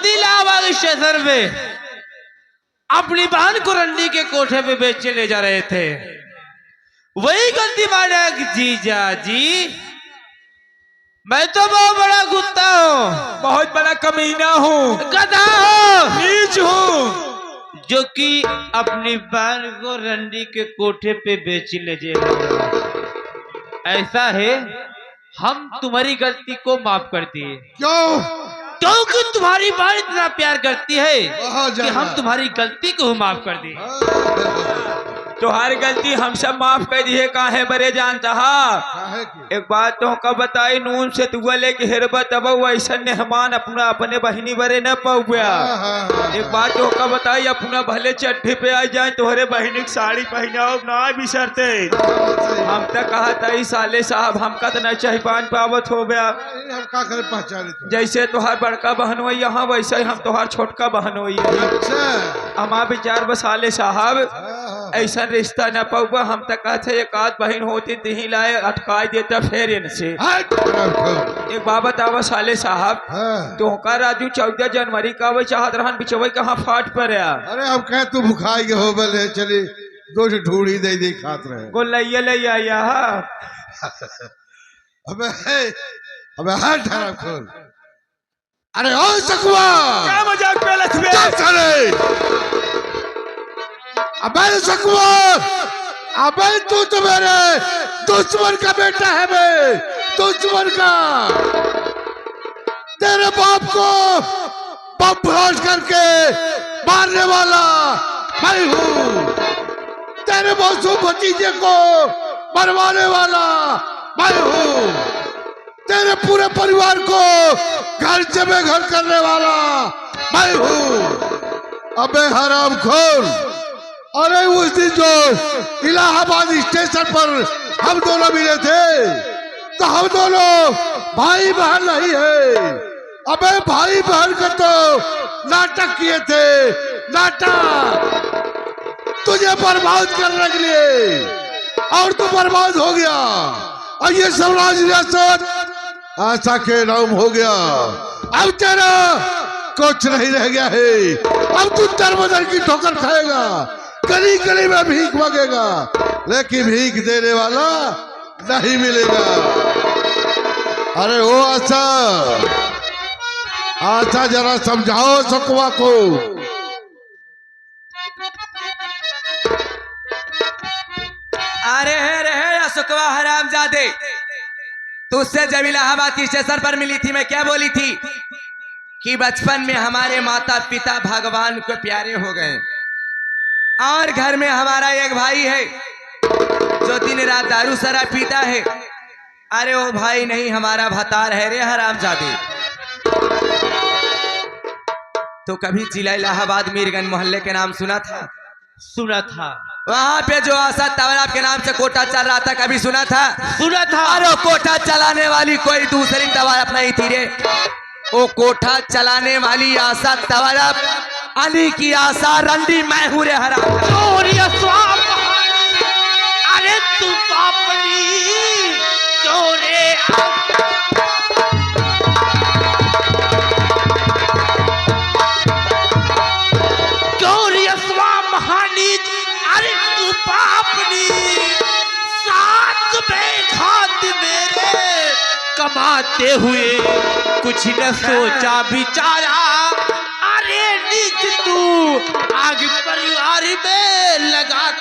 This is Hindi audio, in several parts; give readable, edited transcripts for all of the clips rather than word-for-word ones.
इलाहाबाद स्टेशन पे अपनी बहन को रंडी के कोठे पे बेच ले जा रहे थे। वही गलती माना जीजा जी, मैं तो बहुत बड़ा कुत्ता हूँ, बहुत बड़ा कमीना हूँ, गधा हूँ, नीच हूँ, जो कि अपनी बहन को रंडी के कोठे पे बेच ले जा रहा है। ऐसा है, हम तुम्हारी गलती को माफ कर दिए। क्यों? क्योंकि तुम्हारी बहन इतना प्यार करती है कि हम तुम्हारी गलती को माफ कर दिए। तुम्हारी गलती हम सब माफ कर दिए। काहे बरे जान साहब, एक बात तो का बताई, नून से तुआ लेके हेरबा तब ऐसा मेहमान अपना अपने बहनी बरे न पहुआ। एक बात तो का बताई, अपना भले चट्टी पे आ जाए तोहरे बहनी की साड़ी पहनाओ ना बिसरते। हम तक कहा था साले साहब हमका तो न चाह पान पावत हो गया। जैसे तुहार बड़का बहन हो यहाँ, वैसे ही हम तुहार छोटका बहन हो। हमारा विचार बसाले साहब ऐसा रिश्ता न पाऊबा। हम तक कहते एक आध बहन होती दही लाए अटका देता फिर इनसे। एक बात बतावा साले साहब, तो का राजू 14 जनवरी का वो चाहत रहन बिचवई कहाँ फाट पर। अरे अब कह तू भुखाई के हो बले, चली दो ढूढ़ी दे खात रहे गो लैया अबे अबे हाथ ठहरा खोल। अरे ओ सकुआ, क्या मजाक पे लथबे अबे सकुआ, अबे तू तो मेरे दुश्मन का बेटा है बे, दुश्मन का। तेरे बाप को बम ब्लास्ट करके मारने वाला मैं हूँ। तेरे मासूम भतीजे को मरवाने वाला मैं हूँ। तेरे पूरे परिवार को घर से बेघर करने वाला मैं हूँ। अबे हरामखोर, अरे उस दिन जो इलाहाबाद स्टेशन पर हम दोनों मिले थे, तो हम दोनों भाई बहन नहीं है। अबे भाई बहन का तो नाटक किए थे, नाटक तुझे बर्बाद करने के लिए, और तू बर्बाद हो गया। और ये स्वराज रियासत आशा के नाम हो गया। अब तेरा कुछ नहीं रह गया है। अब तू दरबदर की ठोकर खाएगा, गली गली में भीख मांगेगा, लेकिन भीख देने वाला नहीं मिलेगा। अरे ओ आशा, आशा जरा समझाओ सकुआ को। अरे अशोकवा हरामजादे, तुझसे जब इलाहाबाद स्टेशन पर मिली थी, मैं क्या बोली थी कि बचपन में हमारे माता पिता भगवान को प्यारे हो गए, और घर में हमारा एक भाई है जो दिन रात दारू शराब पीता है। अरे वो भाई नहीं, हमारा भतार है रे हरामजादे। तो कभी जिला इलाहाबाद मीरगंज मोहल्ले के नाम सुना था? सुना था। वहाँ पे जो आशा तवराब के नाम से कोटा चल रहा था, कभी सुना था? सुना था। अरे कोटा चलाने वाली कोई दूसरी तवारब नहीं थी रे, वो कोठा चलाने वाली आशा तवराब, अली की आशा रंडी मैं हूँ रे हराम। अरे तू पापनी चोरे महानी। अरे तू पापनी साथ में घात मेरे कमाते हुए कुछ न सोचा बिचारा। अरे नीच तू आगे परिवार में लगा।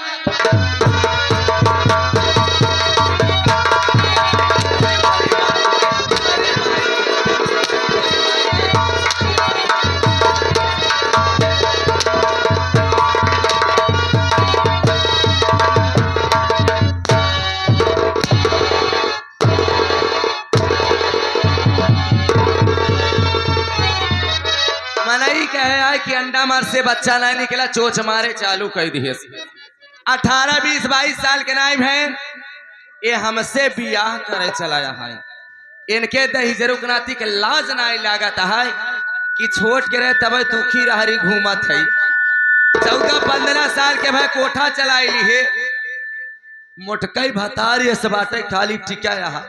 मनई कहे आए कि अंडा मार से बच्चा नहीं निकला, चोच मारे चालू कर दिए। 18, 20, 22 साल के नाइब हैं, ये हमसे बियाह करे चलाया है। इनके दही जरूर नाती के लाज नहीं लागत है कि छोट के रहे तब दुखी रहरी घूमत है। 14-15 साल के भाई कोठा चलाई ली है, मोटकई भतार ये सब बाटे खाली टिका यहाँ।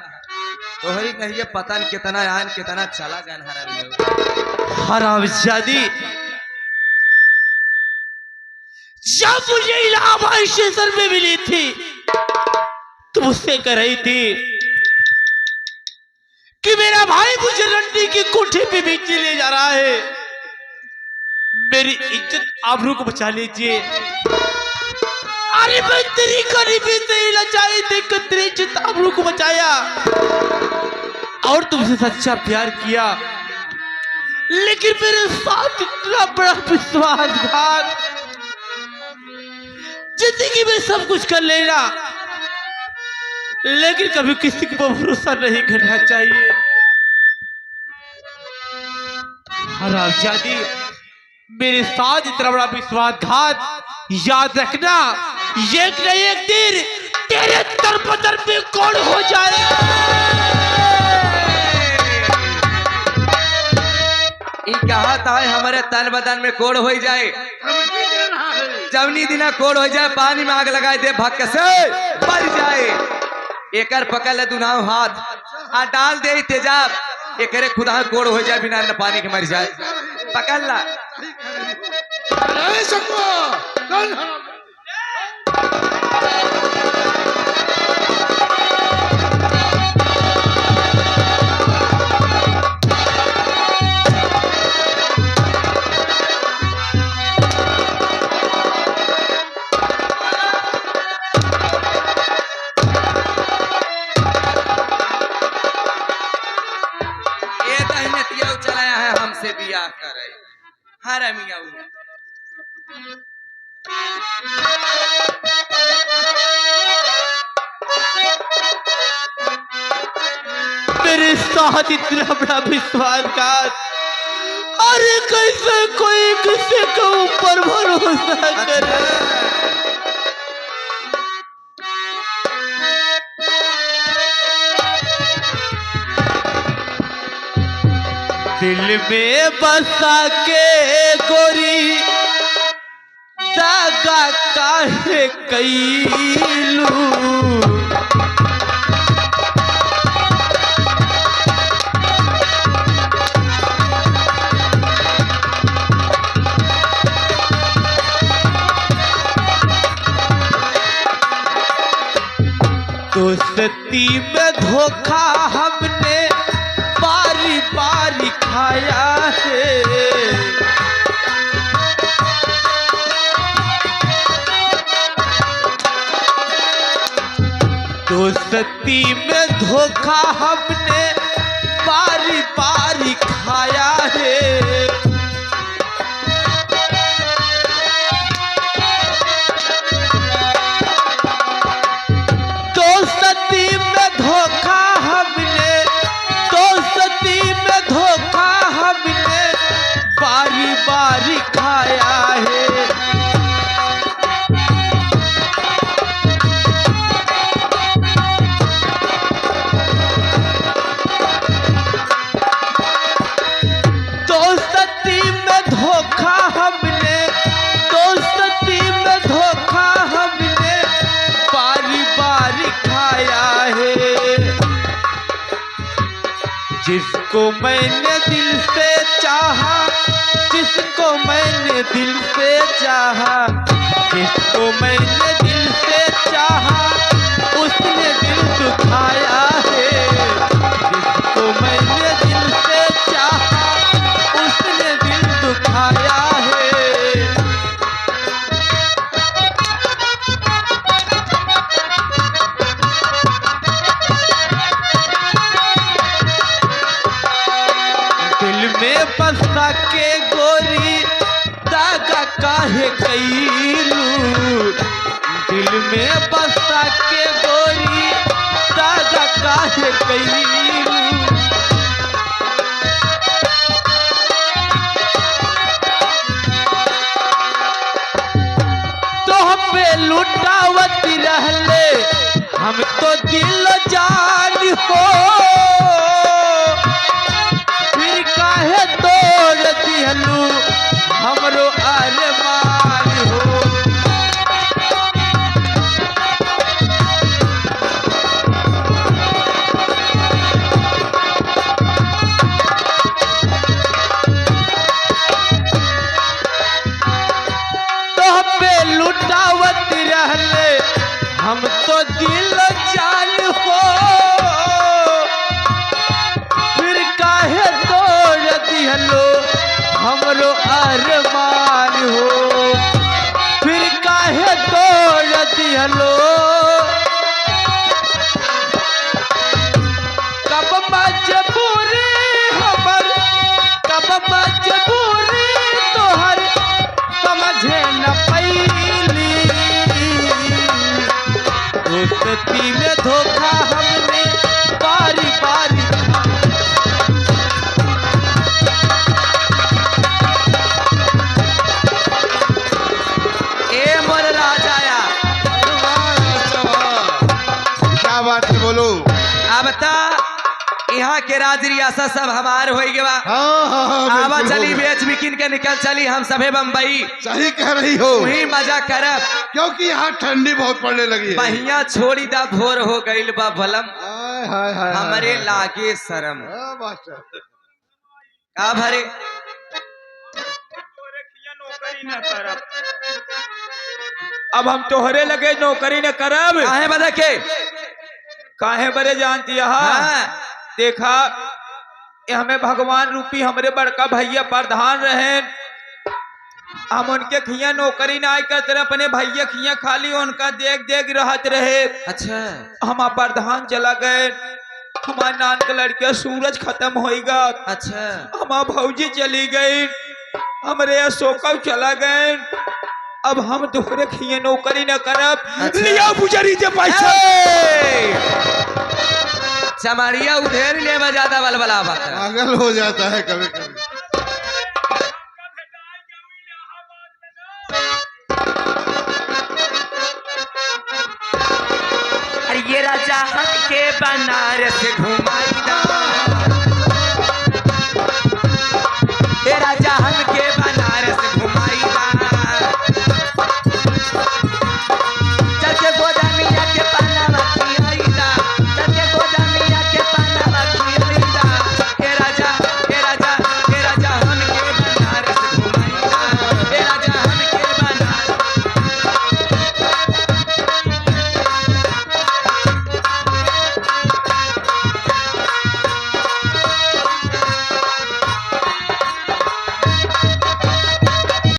तोहरी नहीं ये पता नहीं कितना आन कितना चला गया हरामी। हरामजादी, जब मुझे इलाहाबाद स्टेशन में मिली थी तो मुझसे कह रही थी कि मेरा भाई मुझे रंडी की कोठे पे बेचने ले जा रहा है, मेरी इज्जत आबरू को बचा लीजिए। अरे मैं तेरी गरीबी से लाचारी देखकर तेरी इज्जत आबरू को बचाया और तुमसे सच्चा प्यार किया, लेकिन मेरे साथ इतना बड़ा विश्वासघात। जिंदगी में सब कुछ कर लेना, लेकिन कभी किसी को भरोसा नहीं करना चाहिए। हरामजादी, मेरे साथ इतना बड़ा विश्वासघात, याद रखना एक न एक दिन तेरे तरपतर पे कौन हो जाए। कहा था हमारे तन बदन में कोड़ हो जाए, जवनी दिना कोड़ हो जाए पानी में आग लगाए दे भक्क से बल जाए। एकर पकड़ ले दुनाव हाथ आ डाल दे तेजाब, एकरे खुदा कोड़ हो जाए बिना न पानी के मर जाए। पकड़ ला अरे सकवा, कौन हराम? चलाया है हमसे बियाह करे हरामिया। मेरे साथ इतना बड़ा विश्वासघात, अरे कैसे कोई किसी के ऊपर भरोसा करे। दिल में बसा के गोरी दागा काहे कैलू, दोस्ती में धोखा हमने बारी बारी खाया है। दोस्ती में धोखा हमने बारी बारी खाया है। दोस्ती में धोखा हमने, दोस्ती में धोखा हमने बारी बारी खाया है। दोस्ती में धोखा हमने, दोस्ती में धोखा हमने बारी बारी खाया है। जिसको मैंने दिल से चाहा, जिसको मैंने दिल से चाहा, जिसको मैंने दिल से चाहा, उसने दिल दुखाया है। जिसको मैंने दिल से चाहा, उसने दिल दुखाया है। दिल में बसा के गोरी दागा काहे कैलू, दिल में बसा के गोरी दागा काहे कैलू। तो हम पे लुटावती रहले, हम तो दिल जान हो, फिर काहे तोड़ दिहलू हमरो अरमान हो। धोखा हमने बारी बारी ए मोर राजाया क्या बात है बोलो। अब ता यहाँ के राज रियासत सब हमार हो गया। हाँ हाँ हाँ आवा बिल्कुल हो चली गया। बेच बिकिन के निकल चली हम सभे बम्बई सही कह रही हो, वही मजा करब क्योंकि यहाँ ठंडी बहुत पड़ने लगी है। बहिया छोड़ी दा भोर हो गईल बा भलम हाय हाय हाय हमरे हाय। लागे शरम हाँ, मास्टर। का भरे नौकरी न करब। अब हम तोहरे लगे नौकरी न करब। काहे बदे के काहे बरे जानती है हाँ। देखा ये हमें भगवान रूपी हमरे बड़का भैया प्रधान रहे, हम उनके खिया नौकरी ना करते रहे, अपने भैया खिया खाली उनका देख देख रहत रहे। अच्छा हम प्रधान चला गए, हमारे नान के लड़के सूरज खत्म होएगा, अच्छा हमार भौजी चली गई, हमरे अशोक चला गए। अब हम दोहरे खिए नौकरी न करब। अच्छा। लिया पुजारी जे पैसा। चमारिया उधेर ले में ज्यादा बलबला बात पागल हो जाता है कभी कभी। अरे ये राजा हक के बनारस घुमा